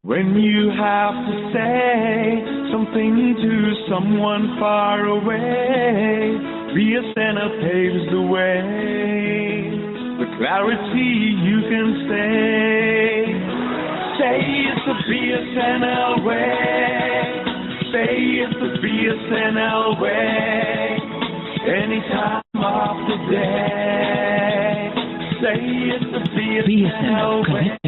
When you have to say something to someone far away, BSNL paves the way. With clarity you can say it's the BSNL way. Say it's the BSNL way. Any time of the day. Say it's the BSNL way.